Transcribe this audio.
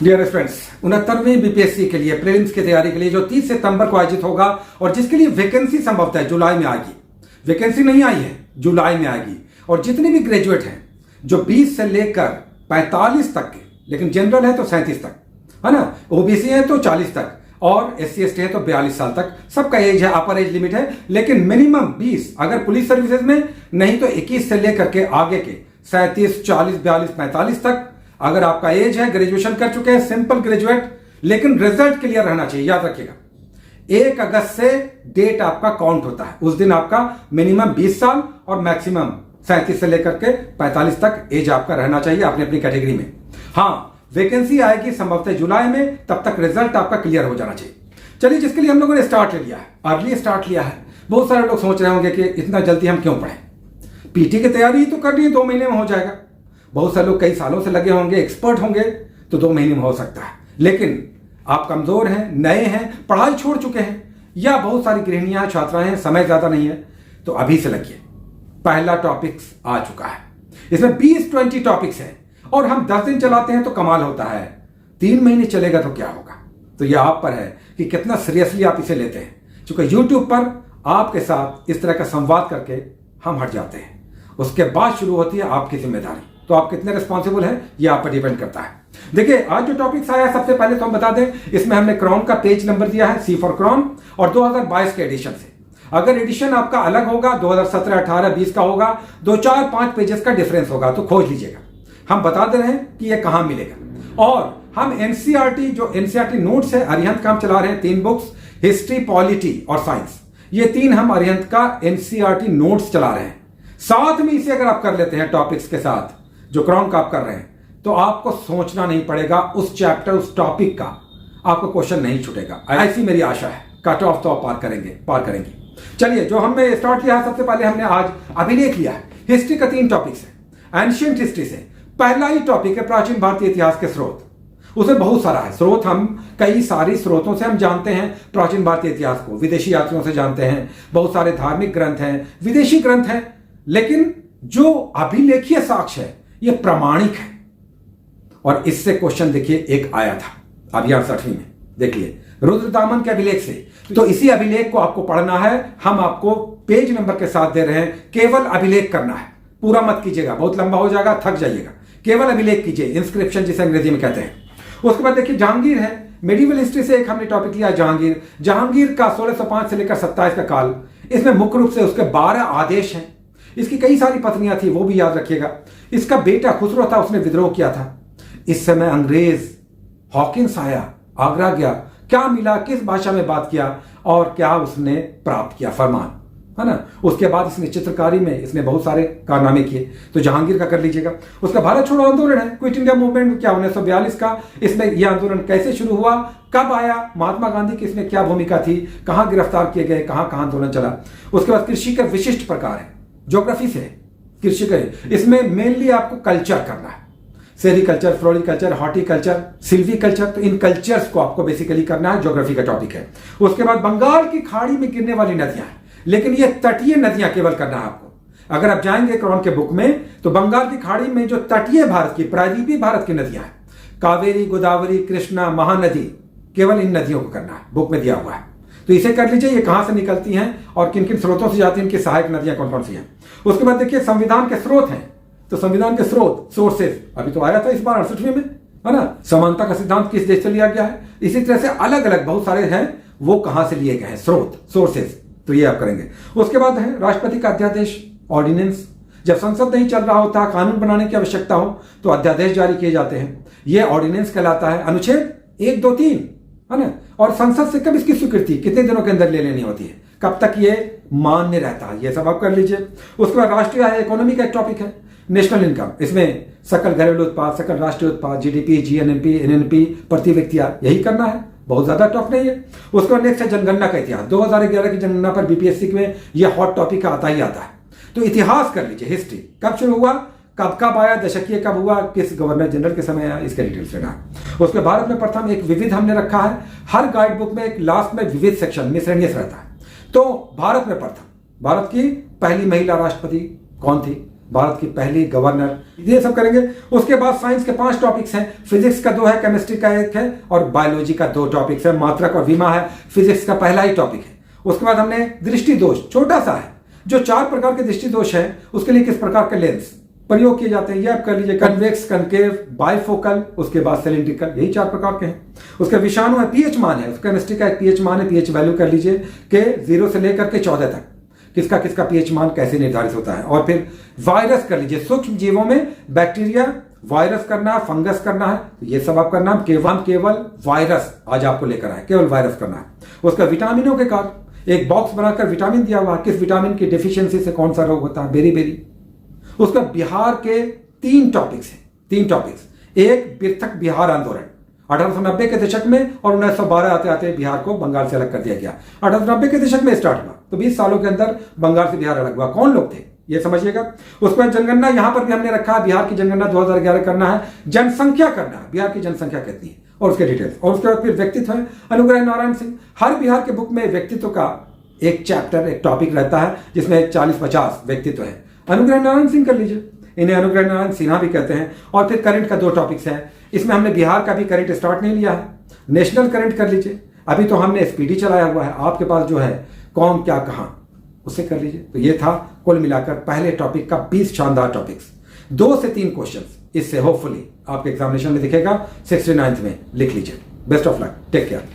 Dear friends, 69वीं BPSC के लिए prelims की तैयारी के लिए जो 30 सितंबर को आयोजित होगा और जिसके लिए वैकेंसी संभवतः जुलाई में आएगी। वैकेंसी नहीं आई है, जुलाई में आएगी। और जितने भी ग्रेजुएट हैं जो 20 से लेकर 45 तक के, लेकिन जनरल है तो 37 तक, है ना, ओबीसी है तो 40 तक और SC ST है तो 42 साल तक, सबका एज है, अपर एज लिमिट है। लेकिन मिनिमम 20 अगर पुलिस सर्विसेज में, नहीं तो 21 से लेकर के आगे के 37, 40, 42, 45 तक अगर आपका एज है, ग्रेजुएशन कर चुके हैं, सिंपल ग्रेजुएट, लेकिन रिजल्ट क्लियर रहना चाहिए। याद रखिएगा 1 अगस्त से डेट आपका काउंट होता है। उस दिन आपका मिनिमम 20 साल और मैक्सिमम 37 से लेकर के 45 तक एज आपका रहना चाहिए अपनी अपनी कैटेगरी में। हाँ, वैकेंसी आएगी संभवतः जुलाई में, तब तक रिजल्ट आपका क्लियर हो जाना चाहिए। चलिए, जिसके लिए हम लोगों ने स्टार्ट ले लिया है, अर्ली स्टार्ट लिया है। बहुत सारे लोग सोच रहे होंगे कि इतना जल्दी हम क्यों पढ़ें, पीटी की तैयारी ही तो करनी है, 2 महीने में हो जाएगा। बहुत सारे लोग कई सालों से लगे होंगे, एक्सपर्ट होंगे, तो 2 महीने में हो सकता है। लेकिन आप कमजोर हैं, नए हैं, पढ़ाई छोड़ चुके हैं, या बहुत सारी गृहिणियां, छात्राएं हैं, समय ज्यादा नहीं है, तो अभी से लगिए। पहला टॉपिक्स आ चुका है। इसमें 20-20 टॉपिक्स हैं और हम 10 दिन चलाते हैं तो कमाल होता है, 3 महीने चलेगा तो क्या होगा। तो यह आप पर है कि कितना सीरियसली आप इसे लेते हैं। क्योंकि यूट्यूब पर आपके साथ इस तरह का संवाद करके हम हट जाते हैं, उसके बाद शुरू होती है आपकी जिम्मेदारी। तो आप कितने रिस्पॉन्सिबल हैं यह आप पर डिपेंड करता है। देखिए, आज जो टॉपिक्स आया है, सबसे पहले तो हम बता दें, इसमें हमने क्रॉन का पेज नंबर दिया है, C फॉर क्रॉन, और 2022 के एडिशन से। अगर एडिशन आपका अलग होगा, 2017, 18, 20 का होगा, 2, 4, 5 पेजेस का डिफरेंस होगा, तो खोज लीजिएगा। हम बता दे रहे हैं कि यह कहां मिलेगा। और हम एनसीईआरटी, जो एनसीईआरटी नोट्स है, अरिहंत का हम चला रहे हैं 3 बुक्स, हिस्ट्री, पॉलिटी और साइंस। ये 3 हम अरिहंत का एनसीईआरटी नोट्स चला रहे हैं। साथ में इसे अगर आप कर लेते हैं टॉपिक्स के साथ, जो क्रॉन का आप कर रहे हैं, तो आपको सोचना नहीं पड़ेगा उस चैप्टर, उस टॉपिक का आपको क्वेश्चन नहीं छूटेगा। ऐसी मेरी आशा है। कट ऑफ तो आप पार करेंगे। चलिए, जो हमने स्टार्ट किया है, सबसे पहले हमने आज अभिलेख लिया है। हिस्ट्री का 3 टॉपिक्स है। एंशियंट हिस्ट्री से पहला ही टॉपिक है प्राचीन भारतीय इतिहास के स्रोत। उसमें बहुत सारा है स्रोत, हम कई सारी स्रोतों से हम जानते हैं प्राचीन भारतीय इतिहास को। विदेशी यात्रियों से जानते हैं, बहुत सारे धार्मिक ग्रंथ हैं, विदेशी ग्रंथ हैं, लेकिन जो अभिलेखीय साक्ष्य है यह प्रामाणिक है। और इससे क्वेश्चन देखिए, एक आया था अभियान 60वीं में, देखिए, रुद्रदामन के अभिलेख से। तो इसी अभिलेख को आपको पढ़ना है। हम आपको पेज नंबर के साथ दे रहे हैं, केवल अभिलेख करना है, पूरा मत कीजिएगा, बहुत लंबा हो जाएगा, थक जाइएगा। केवल अभिलेख कीजिए, इंस्क्रिप्शन जिसे अंग्रेजी में कहते हैं। उसके बाद देखिए, जहांगीर है, मेडिवल हिस्ट्री से एक हमने टॉपिक लिया, जहांगीर का 1605 से लेकर 27 का काल। इसमें मुख्य रूप से उसके 12 आदेश हैं। इसकी कई सारी पत्नियां थी, वो भी याद रखिएगा। इसका बेटा खुसरो था, उसने विद्रोह किया था। इस समय अंग्रेज हॉकिंस आया, आगरा गया, क्या मिला, किस भाषा में बात किया और क्या उसने प्राप्त किया, फरमान, है ना। उसके बाद इसने चित्रकारी में इसने बहुत सारे कारनामे किए, तो जहांगीर का कर लीजिएगा। उसका भारत छोड़ो आंदोलन है, क्विट इंडिया मूवमेंट, क्या 1942 का, इसमें यह आंदोलन कैसे शुरू हुआ, कब आया, महात्मा गांधी की इसमें क्या भूमिका थी, कहां गिरफ्तार किए गए, कहां कहां आंदोलन चला। उसके बाद कृषि के विशिष्ट प्रकार है, ज्योग्राफी से कृषि के, इसमें मेनली आपको कल्चर करना है, सेरिकल्चर, फ्लोरिकल्चर, हॉर्टिकल्चर, सिल्वीकल्चर। तो इन कल्चर्स को आपको बेसिकली करना है, ज्योग्राफी का टॉपिक है। उसके बाद बंगाल की खाड़ी में गिरने वाली नदियां हैं, लेकिन ये तटीय नदियां केवल करना है आपको। अगर आप जाएंगे क्रॉन के बुक में, तो बंगाल की खाड़ी में जो तटीय भारत की, प्रायद्वीपीय भारत की नदियां हैं, कावेरी, गोदावरी, कृष्णा, महानदी, केवल इन नदियों को करना है, बुक में दिया हुआ है। तो इसे कर लीजिए, ये कहां से निकलती हैं और किन किन स्रोतों से जाती हैं, इनकी सहायक नदियां कौन कौन सी हैं। उसके बाद देखिए, संविधान के स्रोत हैं। तो संविधान के स्रोत, सोर्सेज, अभी तो आया था इस बार 68वीं में, है ना। समानता का सिद्धांत किस देश से लिया गया है, इसी तरह से अलग अलग बहुत सारे हैं, वो कहां से लिए गए हैं, स्रोत, सोर्सेज। तो ये आप करेंगे। उसके बाद है राष्ट्रपति का अध्यादेश, ऑर्डिनेंस। जब संसद नहीं चल रहा होता, कानून बनाने की आवश्यकता हो, तो अध्यादेश जारी किए जाते हैं, यह ऑर्डिनेंस कहलाता है। अनुच्छेद 1, 2, 3, है ना। और संसद से कब इसकी स्वीकृति, कितने दिनों के अंदर ले लेनी होती है, कब तक ये मान्य रहता है, ये सब आप कर लीजिए। उसके बाद राष्ट्रीय आय, इकोनॉमी का एक टॉपिक है, नेशनल इनकम। इसमें सकल घरेलू उत्पाद, सकल राष्ट्रीय उत्पाद, जीडीपी, जीएनपी, एनएनपी, प्रति व्यक्ति आय, यही करना है, बहुत ज्यादा टफ नहीं है। उसके बाद नेक्स्ट है जनगणना का इतिहास। 2011 की जनगणना पर बीपीएससी में यह हॉट टॉपिक आता ही आता है। तो इतिहास कर लीजिए, हिस्ट्री, कब शुरू हुआ, कब आया, दशकीय कब हुआ, किस गवर्नर जनरल के समय आया, इसके डिटेल्स लेना है। उसके भारत में प्रथम एक विविध हमने रखा है, हर गाइड बुक में एक लास्ट में विविध सेक्शन मिसलेनियस रहता है। तो भारत में प्रथम, भारत की पहली महिला राष्ट्रपति कौन थी, भारत की पहली गवर्नर, ये सब करेंगे। उसके बाद साइंस के 5 टॉपिक्स हैं, फिजिक्स का 2 है, केमिस्ट्री का 1 है और बायोलॉजी का 2 टॉपिक्स है। मात्रक और विमा है, फिजिक्स का पहला ही टॉपिक है। उसके बाद हमने दृष्टि दोष, छोटा सा है, जो 4 प्रकार के दृष्टि दोष है उसके लिए किस प्रकार के लेंस प्रयोग किए जाते हैं ये आप कर लीजिए। कन्वेक्स, कनकेव, बाइफोकल, उसके बाद सिलिंड्रिकल, यही 4 प्रकार के हैं। उसका विषाणु है, पीएच मान है, केमिस्ट्री का एक पीएच मान है, पीएच वैल्यू कर लीजिए कि 0 से लेकर के 14 तक किसका किसका पीएच मान कैसे निर्धारित होता है। और फिर वायरस कर लीजिए, सूक्ष्म जीवों में बैक्टीरिया, वायरस करना है, फंगस करना है, तो ये सब आप करना है। केवल वायरस आज आपको लेकर आए, केवल वायरस करना है। उसका विटामिनों के कार्य, एक बॉक्स बनाकर विटामिन दिया हुआ है, किस विटामिन की डिफिशियंसी से कौन सा रोग होता है, बेरी। उसका बिहार के 3 टॉपिक्स हैं, 3 टॉपिक्स। एक पृथक बिहार आंदोलन 1890 के दशक में और 1912 आते आते बिहार को बंगाल से अलग कर दिया गया। 1890 के दशक में स्टार्ट हुआ, तो 20 सालों के अंदर बंगाल से बिहार अलग हुआ। कौन लोग थे ये समझिएगा। उसके बाद जनगणना, यहां पर भी हमने रखा है, बिहार की जनगणना 2011 करना है, जनसंख्या करना है, बिहार की जनसंख्या कितनी है और उसके डिटेल्स। और उसके बाद फिर व्यक्तित्व है, अनुग्रह नारायण सिंह। हर बिहार के बुक में व्यक्तित्व का एक चैप्टर, एक टॉपिक रहता है जिसमें 40-50 व्यक्तित्व है। अनुग्रह नारायण सिंह कर लीजिए, इन्हें अनुग्रह नारायण सिन्हा भी कहते हैं। और फिर करंट का 2 टॉपिक्स हैं, इसमें हमने बिहार का भी करंट स्टार्ट नहीं लिया है, नेशनल करंट कर लीजिए। अभी तो हमने स्पीडी चलाया हुआ है, आपके पास जो है कौन क्या कहां, उससे कर लीजिए। तो ये था कुल मिलाकर पहले टॉपिक का 20 शानदार टॉपिक्स, 2 से 3 क्वेश्चंस इससे होपफुली आपके एग्जामिनेशन में दिखेगा। 69th में लिख लीजिए। Best of luck, take care.